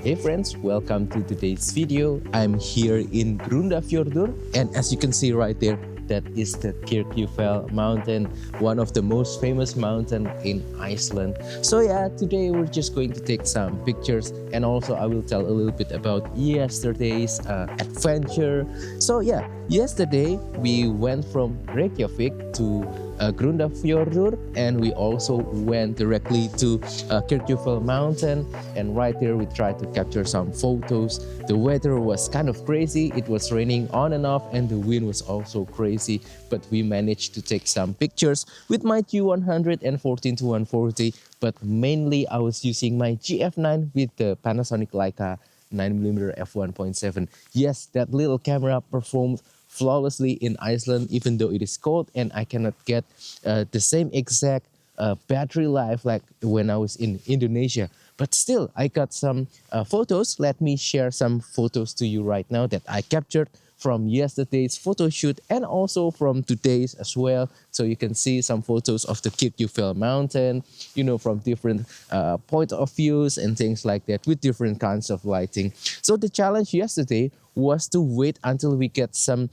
Hey friends, welcome to today's video. I'm here in Grundarfjörður, and as you can see right there, that is the Kirkjufell Mountain, one of the most famous mountain in Iceland. So yeah, today we're just going to take some pictures, and also I will tell a little bit about yesterday's adventure. So yeah, yesterday we went from Reykjavik to Grundarfjörður, and we also went directly to Kirkjufell Mountain, and right there we tried to capture some photos. The weather was kind of crazy, it was raining on and off, and the wind was also crazy, but we managed to take some pictures with my G100 and 14-140, but mainly I was using my GF9 with the Panasonic Leica 9mm f1.7. Yes, that little camera performed flawlessly in Iceland, even though it is cold and I cannot get the same exact battery life like when I was in Indonesia. But still, I got some photos. Let me share some photos to you right now that I captured from yesterday's photo shoot and also from today's as well. So you can see some photos of the Kirkjufell Mountain, you know, from different point of views and things like that with different kinds of lighting. So the challenge yesterday was to wait until we get some,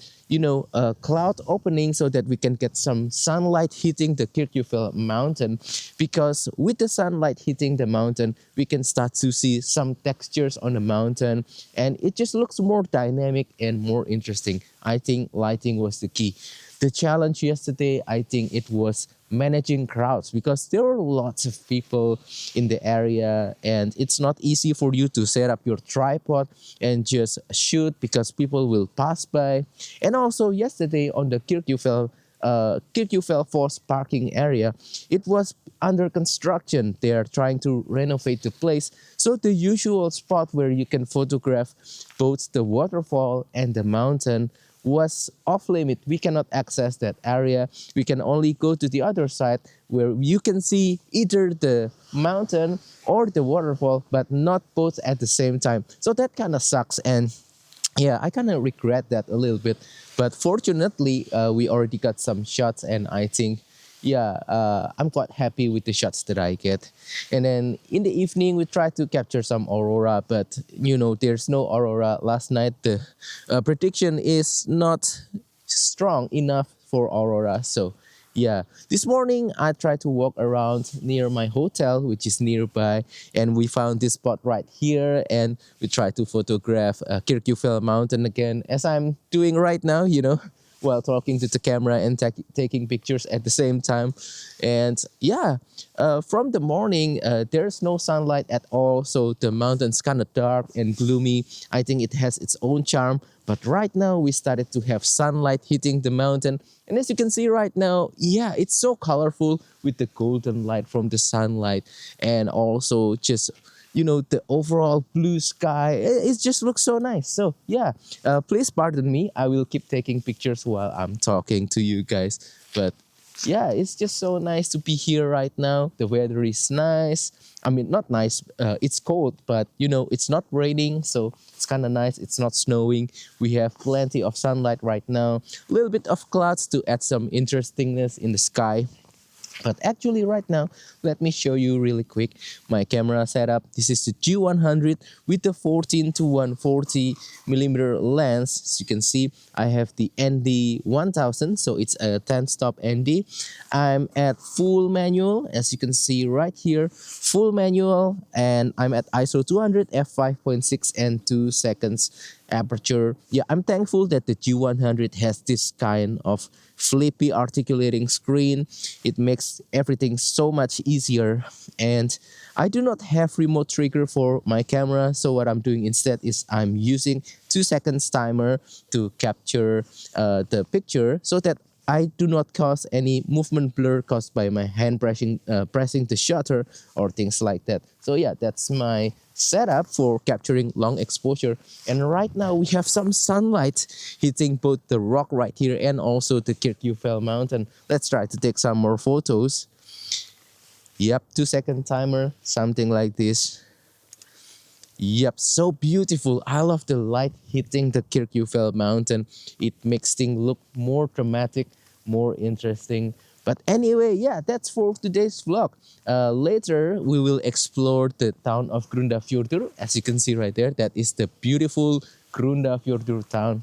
cloud opening so that we can get some sunlight hitting the Kirkjufell Mountain, because with the sunlight hitting the mountain, we can start to see some textures on the mountain and it just looks more dynamic and more interesting. I think lighting was the key. The challenge yesterday, I think it was managing crowds, because there were lots of people in the area and it's not easy for you to set up your tripod and just shoot because people will pass by. And also yesterday on the Kirkjufell Falls parking area, it was under construction. They are trying to renovate the place, so the usual spot where you can photograph both the waterfall and the mountain was off limit. We cannot access that area. We can only go to the other side where you can see either the mountain or the waterfall, but not both at the same time. So that kind of sucks, and yeah, I kind of regret that a little bit. But fortunately, we already got some shots, and I think, I'm quite happy with the shots that I get. And then in the evening, we tried to capture some aurora, but there's no aurora last night. The prediction is not strong enough for aurora. So yeah, this morning I tried to walk around near my hotel, which is nearby, and we found this spot right here, and we tried to photograph Kirkjufell Mountain again, as I'm doing right now, while talking to the camera and taking pictures at the same time. And yeah, from the morning, there's no sunlight at all, so the mountain's kind of dark and gloomy. I think it has its own charm, but right now we started to have sunlight hitting the mountain, and as you can see right now, yeah, it's so colorful with the golden light from the sunlight, and also just the overall blue sky. It just looks so nice. So yeah, please pardon me, I will keep taking pictures while I'm talking to you guys. But yeah, it's just so nice to be here right now. The weather is nice. I mean, not nice, it's cold, but it's not raining, so it's kind of nice. It's not snowing. We have plenty of sunlight right now, a little bit of clouds to add some interestingness in the sky. But actually right now, let me show you really quick my camera setup. This is the G100 with the 14-140mm lens. As you can see, I have the ND1000, so it's a 10-stop ND. I'm at full manual, as you can see right here, full manual, and I'm at ISO 200, f5.6 and 2 seconds aperture. Yeah, I'm thankful that the G100 has this kind of flippy articulating screen. It makes everything so much easier, and I do not have remote trigger for my camera, so what I'm doing instead is I'm using 2 seconds timer to capture the picture, so that I do not cause any movement blur caused by my hand pressing the shutter or things like that. So yeah, that's my setup for capturing long exposure. And right now we have some sunlight hitting both the rock right here and also the Kirkjufell Mountain. Let's try to take some more photos. Yep, 2 second timer, something like this. Yep, so beautiful. I love the light hitting the Kirkjufell Mountain. It makes things look more dramatic, more interesting. But anyway, yeah, that's for today's vlog. Later, we will explore the town of Grundarfjörður. As you can see right there, that is the beautiful Grundarfjörður town.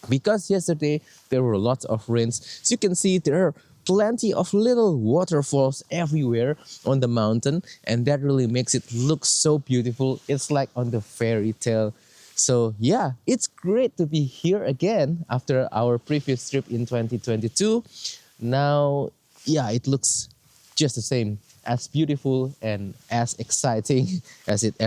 Because yesterday there were lots of rains, so you can see there are plenty of little waterfalls everywhere on the mountain, and that really makes it look so beautiful. It's like on the fairy tale. So yeah, it's great to be here again after our previous trip in 2022. Now, yeah, it looks just the same, as beautiful and as exciting as it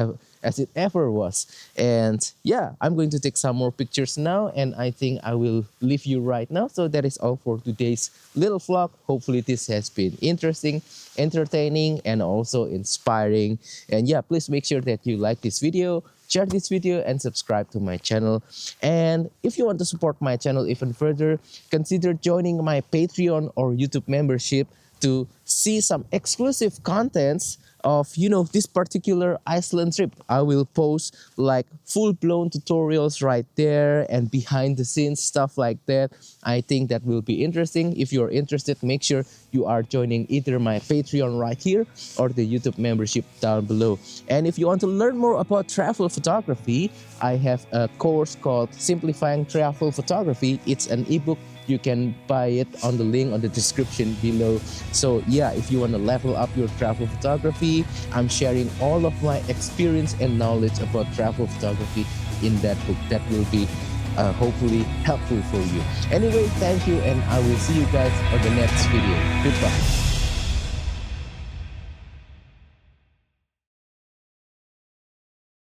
ever was. And yeah, I'm going to take some more pictures now, and I think I will leave you right now. So that is all for today's little vlog. Hopefully this has been interesting, entertaining, and also inspiring. And yeah, please make sure that you like this video, share this video, and subscribe to my channel. And if you want to support my channel even further, consider joining my Patreon or YouTube membership to see some exclusive contents of, you know, this particular Iceland trip. I will post like full-blown tutorials right there and behind the scenes stuff like that. I think that will be interesting. If you're interested, make sure you are joining either my Patreon right here or the YouTube membership down below. And if you want to learn more about travel photography, I have a course called Simplifying Travel Photography. It's an ebook. You can buy it on the link on the description below. So yeah, if you want to level up your travel photography, I'm sharing all of my experience and knowledge about travel photography in that book. That will be hopefully helpful for you. Anyway, thank you, and I will see you guys on the next video. Goodbye.